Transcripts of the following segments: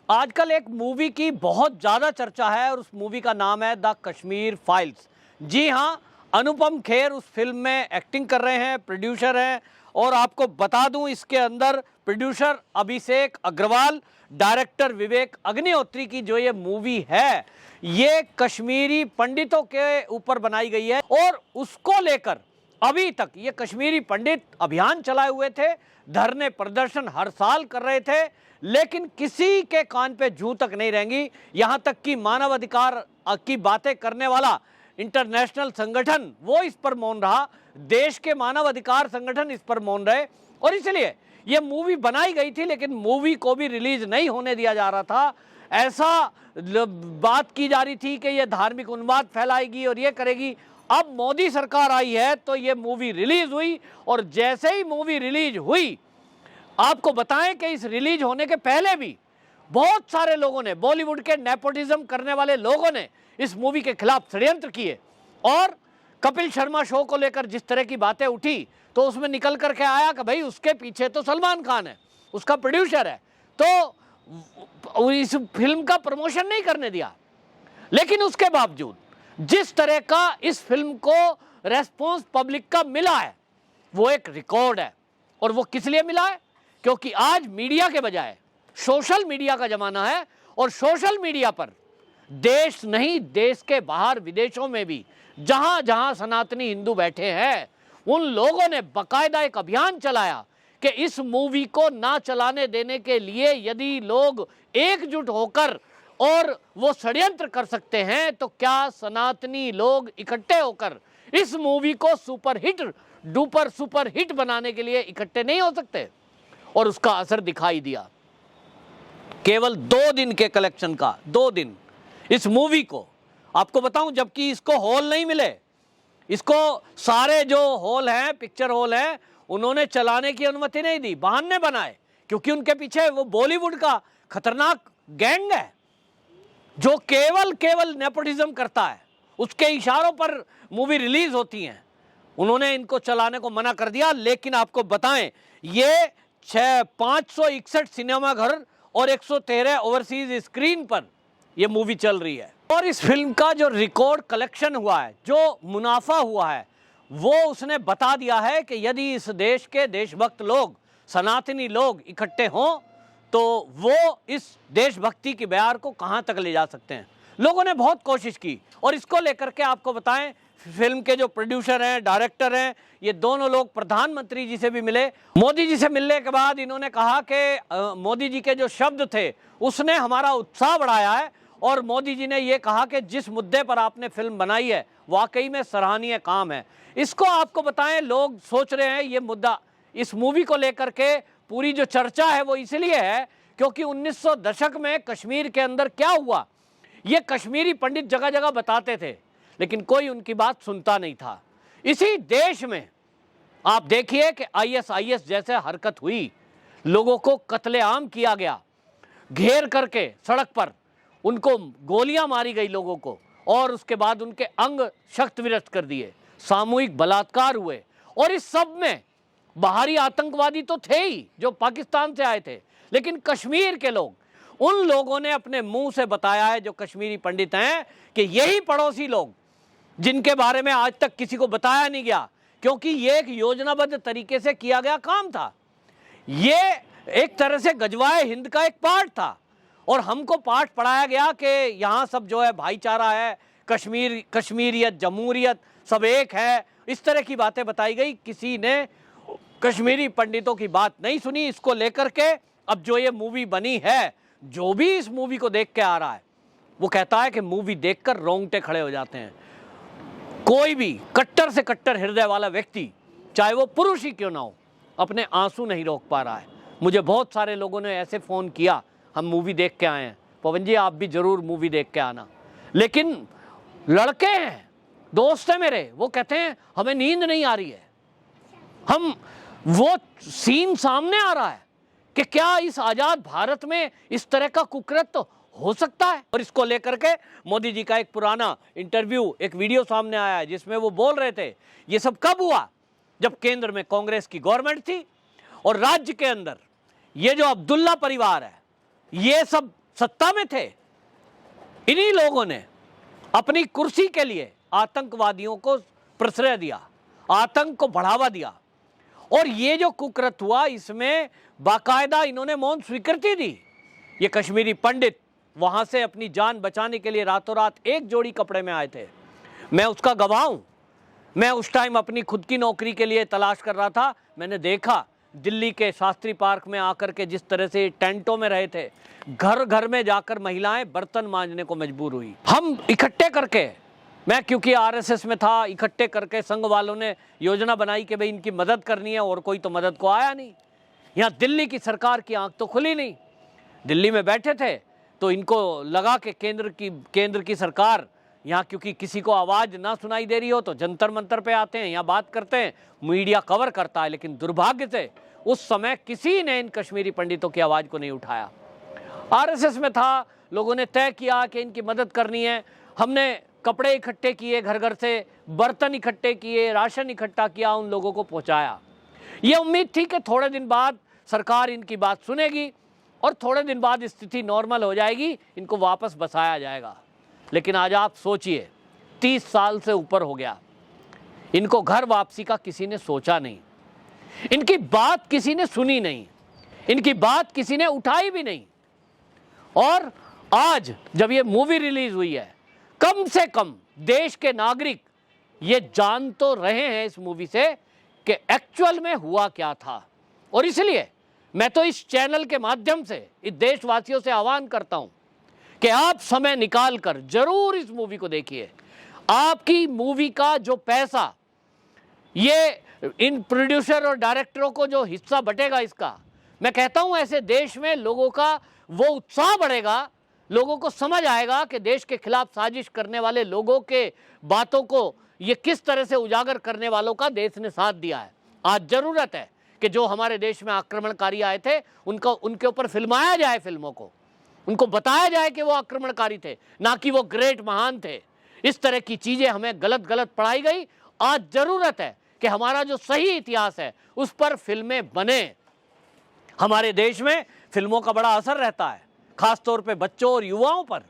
आजकल एक मूवी की बहुत ज़्यादा चर्चा है और उस मूवी का नाम है द कश्मीर फाइल्स। जी हाँ, अनुपम खेर उस फिल्म में एक्टिंग कर रहे हैं, प्रोड्यूसर हैं। और आपको बता दूं, इसके अंदर प्रोड्यूसर अभिषेक अग्रवाल, डायरेक्टर विवेक अग्निहोत्री की जो ये मूवी है, ये कश्मीरी पंडितों के ऊपर बनाई गई है। और उसको लेकर अभी तक ये कश्मीरी पंडित अभियान चलाए हुए थे, धरने प्रदर्शन हर साल कर रहे थे, लेकिन किसी के कान पे जूं तक नहीं रहेंगी। यहां तक कि मानवाधिकार की बातें करने वाला इंटरनेशनल संगठन वो इस पर मौन रहा, देश के मानवाधिकार संगठन इस पर मौन रहे। और इसलिए ये मूवी बनाई गई थी, लेकिन मूवी को भी रिलीज नहीं होने दिया जा रहा था। ऐसा बात की जा रही थी कि ये धार्मिक उन्माद फैलाएगी और ये करेगी। अब मोदी सरकार आई है तो ये मूवी रिलीज हुई, और जैसे ही मूवी रिलीज हुई, आपको बताएं कि इस रिलीज होने के पहले भी बहुत सारे लोगों ने, बॉलीवुड के नेपोटिज्म करने वाले लोगों ने इस मूवी के खिलाफ षड्यंत्र किए। और कपिल शर्मा शो को लेकर जिस तरह की बातें उठी, तो उसमें निकल करके आया कि भाई उसके पीछे तो सलमान खान है, उसका प्रोड्यूसर है, तो इस फिल्म का प्रमोशन नहीं करने दिया। लेकिन उसके बावजूद जिस तरह का इस फिल्म को रेस्पॉन्स पब्लिक का मिला है, वो एक रिकॉर्ड है। और वो किस लिए मिला है? क्योंकि आज मीडिया के बजाय सोशल मीडिया का जमाना है, और सोशल मीडिया पर देश नहीं, देश के बाहर विदेशों में भी जहां जहां सनातनी हिंदू बैठे हैं, उन लोगों ने बाकायदा एक अभियान चलाया कि इस मूवी को ना चलाने देने के लिए यदि लोग एकजुट होकर और वो षड्यंत्र कर सकते हैं, तो क्या सनातनी लोग इकट्ठे होकर इस मूवी को सुपरहिट डुपर सुपरहिट बनाने के लिए इकट्ठे नहीं हो सकते? और उसका असर दिखाई दिया। केवल 2 दिन के कलेक्शन का, 2 दिन इस मूवी को, आपको बताऊं, जबकि इसको हॉल नहीं मिले। इसको सारे जो हॉल हैं, पिक्चर हॉल हैं, उन्होंने चलाने की अनुमति नहीं दी, बहाने बनाए, क्योंकि उनके पीछे वो बॉलीवुड का खतरनाक गैंग है जो केवल नेपोटिज्म करता है। उसके इशारों पर मूवी रिलीज होती हैं। उन्होंने इनको चलाने को मना कर दिया। लेकिन आपको बताएं, ये 561 सिनेमा घर और 113 ओवरसीज स्क्रीन पर यह मूवी चल रही है। और इस फिल्म का जो रिकॉर्ड कलेक्शन हुआ है, जो मुनाफा हुआ है, वो उसने बता दिया है कि यदि इस देश के देशभक्त लोग, सनातनी लोग इकट्ठे हों, तो वो इस देशभक्ति की बयार को कहां तक ले जा सकते हैं। लोगों ने बहुत कोशिश की। और इसको लेकर के आपको बताएं, फिल्म के जो प्रोड्यूसर हैं, डायरेक्टर हैं, ये दोनों लोग प्रधानमंत्री जी से भी मिले। मोदी जी से मिलने के बाद इन्होंने कहा कि मोदी जी के जो शब्द थे उसने हमारा उत्साह बढ़ाया है। और मोदी जी ने ये कहा कि जिस मुद्दे पर आपने फिल्म बनाई है वाकई में सराहनीय काम है। इसको आपको बताएं, लोग सोच रहे हैं ये मुद्दा, इस मूवी को लेकर के पूरी जो चर्चा है वो इसलिए है क्योंकि 1900 दशक में कश्मीर के अंदर क्या हुआ, ये कश्मीरी पंडित जगह जगह बताते थे, लेकिन कोई उनकी बात सुनता नहीं था। इसी देश में आप देखिए कि ISIS जैसे हरकत हुई, लोगों को कत्लेआम किया गया, घेर करके सड़क पर उनको गोलियां मारी गई लोगों को, और उसके बाद उनके अंग शक्त विरक्त कर दिए, सामूहिक बलात्कार हुए। और इस सब में बाहरी आतंकवादी तो थे ही जो पाकिस्तान से आए थे, लेकिन कश्मीर के लोग, उन लोगों ने अपने मुंह से बताया है, जो कश्मीरी पंडित हैं, कि यही पड़ोसी लोग जिनके बारे में आज तक किसी को बताया नहीं गया, क्योंकि ये एक योजनाबद्ध तरीके से किया गया काम था। ये एक तरह से गजवाए हिंद का एक पार्ट था, और हमको पाठ पढ़ाया गया कि यहाँ सब जो है भाईचारा है, कश्मीरियत, जमहूरियत सब एक है, इस तरह की बातें बताई गई। किसी ने कश्मीरी पंडितों की बात नहीं सुनी। इसको लेकर के अब जो ये मूवी बनी है, जो भी इस मूवी को देख के आ रहा है, वो कहता है कि मूवी देखकर रोंगटे खड़े हो जाते हैं। कोई भी कट्टर से कट्टर हृदय वाला व्यक्ति, चाहे वो पुरुष ही क्यों ना हो, अपने आंसू नहीं रोक पा रहा है। मुझे बहुत सारे लोगों ने ऐसे फ़ोन किया, हम मूवी देख के आए हैं, पवन जी आप भी ज़रूर मूवी देख के आना। लेकिन लड़के हैं, दोस्त हैं मेरे, वो कहते हैं हमें नींद नहीं आ रही है। वो सीन सामने आ रहा है कि क्या इस आज़ाद भारत में इस तरह का कुकृत्य हो सकता है। और इसको लेकर के मोदी जी का एक पुराना इंटरव्यू, एक वीडियो सामने आया है, जिसमें वो बोल रहे थे ये सब कब हुआ, जब केंद्र में कांग्रेस की गवर्नमेंट थी और राज्य के अंदर ये जो अब्दुल्ला परिवार है, ये सब सत्ता में थे, इन्हीं लोगों ने अपनी कुर्सी के लिए आतंकवादियों को प्रश्रय दिया, आतंक को बढ़ावा दिया। और ये जो कुकृत्य हुआ, इसमें बाकायदा इन्होंने मौन स्वीकृति दी। ये कश्मीरी पंडित वहां से अपनी जान बचाने के लिए रातों रात एक जोड़ी कपड़े में आए थे। मैं उसका गवाह हूं। मैं उस टाइम अपनी खुद की नौकरी के लिए तलाश कर रहा था। मैंने देखा दिल्ली के शास्त्री पार्क में आकर के जिस तरह से टेंटों में रहे थे, घर घर में जाकर महिलाएं बर्तन मांजने को मजबूर हुई। हम इकट्ठे करके, मैं क्योंकि आरएसएस में था, इकट्ठे करके संघ वालों ने योजना बनाई कि भाई इनकी मदद करनी है, और कोई तो मदद को आया नहीं। यहाँ दिल्ली की सरकार की आंख तो खुली नहीं। दिल्ली में बैठे थे तो इनको लगा कि केंद्र की सरकार यहाँ, क्योंकि किसी को आवाज़ ना सुनाई दे रही हो तो जंतर मंतर पे आते हैं, यहाँ बात करते हैं, मीडिया कवर करता है। लेकिन दुर्भाग्य से उस समय किसी ने इन कश्मीरी पंडितों की आवाज़ को नहीं उठाया। आरएसएस में था, लोगों ने तय किया कि इनकी मदद करनी है। हमने कपड़े इकट्ठे किए, घर घर से बर्तन इकट्ठे किए, राशन इकट्ठा किया, उन लोगों को पहुंचाया। ये उम्मीद थी कि थोड़े दिन बाद सरकार इनकी बात सुनेगी और थोड़े दिन बाद स्थिति नॉर्मल हो जाएगी, इनको वापस बसाया जाएगा। लेकिन आज आप सोचिए, 30 साल से ऊपर हो गया, इनको घर वापसी का किसी ने सोचा नहीं, इनकी बात किसी ने सुनी नहीं, इनकी बात किसी ने उठाई भी नहीं। और आज जब ये मूवी रिलीज हुई है, कम से कम देश के नागरिक ये जान तो रहे हैं इस मूवी से कि एक्चुअल में हुआ क्या था। और इसलिए मैं तो इस चैनल के माध्यम से इस देशवासियों से आह्वान करता हूं कि आप समय निकाल कर जरूर इस मूवी को देखिए। आपकी मूवी का जो पैसा, ये इन प्रोड्यूसर और डायरेक्टरों को जो हिस्सा बटेगा इसका, मैं कहता हूं ऐसे देश में लोगों का वो उत्साह बढ़ेगा, लोगों को समझ आएगा कि देश के खिलाफ साजिश करने वाले लोगों के बातों को ये किस तरह से उजागर करने वालों का देश ने साथ दिया है। आज जरूरत है कि जो हमारे देश में आक्रमणकारी आए थे उनके ऊपर फिल्माया जाए, फिल्मों को उनको बताया जाए कि वो आक्रमणकारी थे, ना कि वो ग्रेट महान थे। इस तरह की चीजें हमें गलत गलत पढ़ाई गई। आज जरूरत है कि हमारा जो सही इतिहास है उस पर फिल्में बने। हमारे देश में फिल्मों का बड़ा असर रहता है, खासतौर पे बच्चों और युवाओं पर।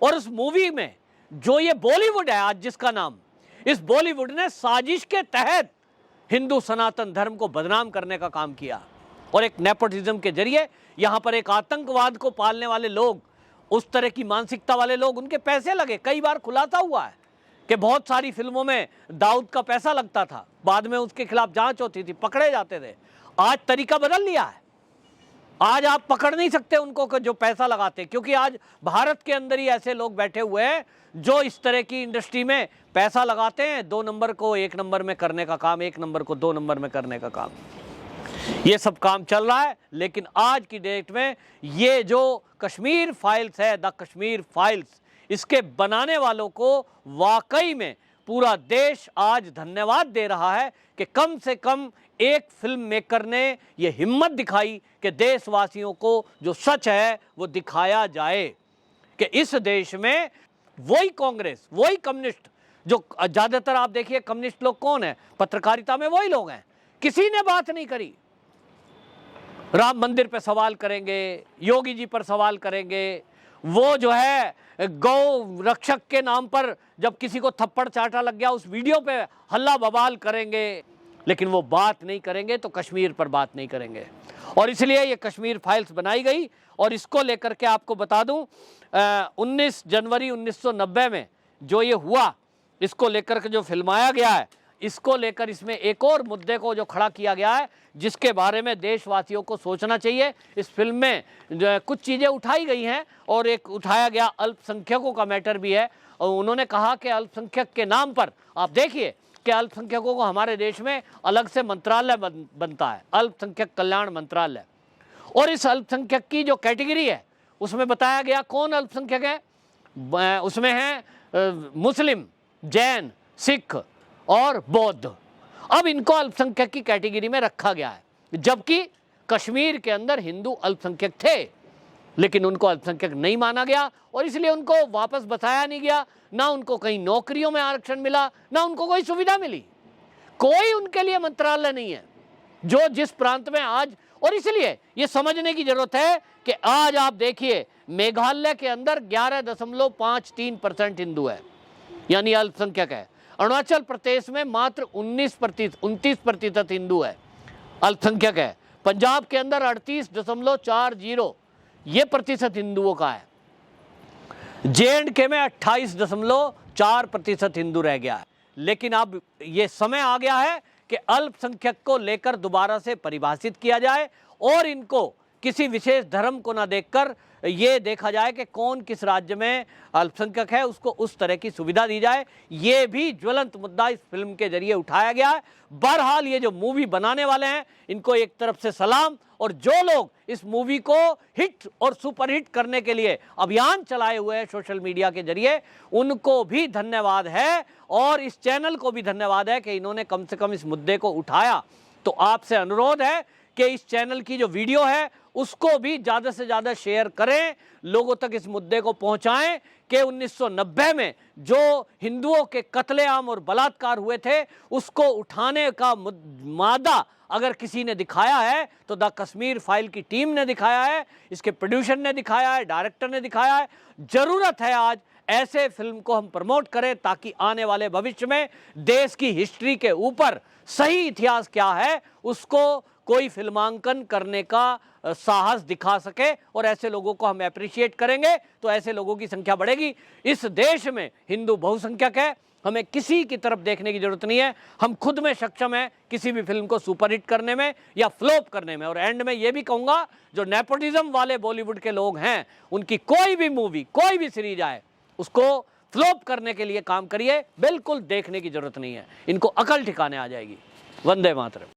और उस मूवी में जो ये बॉलीवुड है आज जिसका नाम, इस बॉलीवुड ने साजिश के तहत हिंदू सनातन धर्म को बदनाम करने का काम किया। और एक नेपोटिज्म के जरिए यहाँ पर एक आतंकवाद को पालने वाले लोग, उस तरह की मानसिकता वाले लोग, उनके पैसे लगे। कई बार खुलासा हुआ है कि बहुत सारी फिल्मों में दाऊद का पैसा लगता था, बाद में उसके खिलाफ जांच होती थी, पकड़े जाते थे। आज तरीका बदल लिया है। आज आप पकड़ नहीं सकते उनको जो पैसा लगाते, क्योंकि आज भारत के अंदर ही ऐसे लोग बैठे हुए हैं जो इस तरह की इंडस्ट्री में पैसा लगाते हैं, 2 नंबर को 1 नंबर में करने का काम, 1 नंबर को 2 नंबर में करने का काम। ये सब काम चल रहा है। लेकिन आज की डेट में ये जो कश्मीर फाइल्स है, द कश्मीर फाइल्स, इसके बनाने वालों को वाकई में पूरा देश आज धन्यवाद दे रहा है कि कम से कम एक फिल्म मेकर ने ये हिम्मत दिखाई कि देशवासियों को जो सच है वो दिखाया जाए, कि इस देश में वही कांग्रेस, वही कम्युनिस्ट, जो ज्यादातर आप देखिए कम्युनिस्ट लोग कौन है, पत्रकारिता में वही लोग हैं, किसी ने बात नहीं करी। राम मंदिर पे सवाल करेंगे, योगी जी पर सवाल करेंगे, वो जो है गौ रक्षक के नाम पर जब किसी को थप्पड़ चाटा लग गया उस वीडियो पे हल्ला बवाल करेंगे, लेकिन वो बात नहीं करेंगे तो कश्मीर पर बात नहीं करेंगे। और इसलिए ये कश्मीर फाइल्स बनाई गई। और इसको लेकर के आपको बता दूं, 19 जनवरी 1990 में जो ये हुआ, इसको लेकर के जो फिल्माया गया है, इसको लेकर इसमें एक और मुद्दे को जो खड़ा किया गया है, जिसके बारे में देशवासियों को सोचना चाहिए। इस फिल्म में जो कुछ चीज़ें उठाई गई हैं और एक उठाया गया अल्पसंख्यकों का मैटर भी है। और उन्होंने कहा कि अल्पसंख्यक के नाम पर आप देखिए कि अल्पसंख्यकों को हमारे देश में अलग से मंत्रालय बनता है, अल्पसंख्यक कल्याण मंत्रालय। और इस अल्पसंख्यक की जो कैटेगरी है उसमें बताया गया कौन अल्पसंख्यक है। उसमें है मुस्लिम, जैन, सिख और बौद्ध। अब इनको अल्पसंख्यक की कैटेगरी में रखा गया है, जबकि कश्मीर के अंदर हिंदू अल्पसंख्यक थे, लेकिन उनको अल्पसंख्यक नहीं माना गया और इसलिए उनको वापस बसाया नहीं गया। ना उनको कहीं नौकरियों में आरक्षण मिला, ना उनको कोई सुविधा मिली, कोई उनके लिए मंत्रालय नहीं है जो जिस प्रांत में आज। और इसलिए ये समझने की जरूरत है कि आज आप देखिए मेघालय के अंदर 11.53% हिंदू है, यानी अल्पसंख्यक है। अरुणाचल प्रदेश में मात्र 29% हिंदू है, अल्पसंख्यक है। पंजाब के अंदर 38.40 ये प्रतिशत हिंदुओं का है। J&K में 28.4% हिंदू रह गया है। लेकिन अब ये समय आ गया है कि अल्पसंख्यक को लेकर दोबारा से परिभाषित किया जाए और इनको किसी विशेष धर्म को ना देखकर ये देखा जाए कि कौन किस राज्य में अल्पसंख्यक है, उसको उस तरह की सुविधा दी जाए। ये भी ज्वलंत मुद्दा इस फिल्म के जरिए उठाया गया है। बहरहाल ये जो मूवी बनाने वाले हैं इनको एक तरफ से सलाम, और जो लोग इस मूवी को हिट और सुपरहिट करने के लिए अभियान चलाए हुए हैं सोशल मीडिया के जरिए, उनको भी धन्यवाद है और इस चैनल को भी धन्यवाद है कि इन्होंने कम से कम इस मुद्दे को उठाया। तो आपसे अनुरोध है कि इस चैनल की जो वीडियो है उसको भी ज़्यादा से ज़्यादा शेयर करें, लोगों तक इस मुद्दे को पहुंचाएं कि 1990 में जो हिंदुओं के कत्लेआम और बलात्कार हुए थे उसको उठाने का मादा अगर किसी ने दिखाया है तो द कश्मीर फाइल की टीम ने दिखाया है, इसके प्रोड्यूसर ने दिखाया है, डायरेक्टर ने दिखाया है। जरूरत है आज ऐसे फिल्म को हम प्रमोट करें ताकि आने वाले भविष्य में देश की हिस्ट्री के ऊपर सही इतिहास क्या है उसको कोई फिल्मांकन करने का साहस दिखा सके, और ऐसे लोगों को हम अप्रिशिएट करेंगे तो ऐसे लोगों की संख्या बढ़ेगी। इस देश में हिंदू बहुसंख्यक है, हमें किसी की तरफ देखने की जरूरत नहीं है। हम खुद में सक्षम हैं किसी भी फिल्म को सुपरहिट करने में या फ्लॉप करने में। और एंड में ये भी कहूँगा, जो नेपोटिज्म वाले बॉलीवुड के लोग हैं उनकी कोई भी मूवी, कोई भी सीरीज आए उसको फ्लॉप करने के लिए काम करिए, बिल्कुल देखने की जरूरत नहीं है। इनको अकल ठिकाने आ जाएगी। वंदे मातरम।